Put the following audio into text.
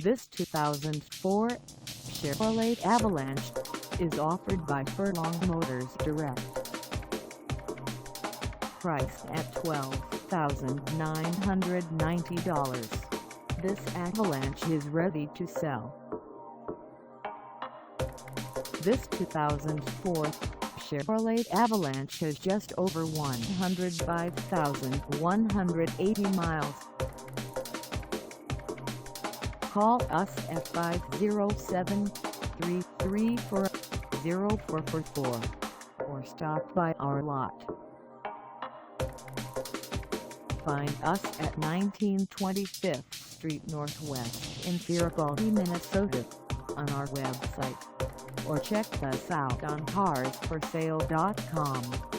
This 2004 Chevrolet Avalanche is offered by Furlong Motors Direct. Priced at $12,990, this Avalanche is ready to sell. This 2004 Chevrolet Avalanche has just over 105,180 miles. Call us at 507-334-0444 or stop by our lot. Find us at 1925th Street Northwest in Faribault, Minnesota, on our website, or check us out on carsforsale.com.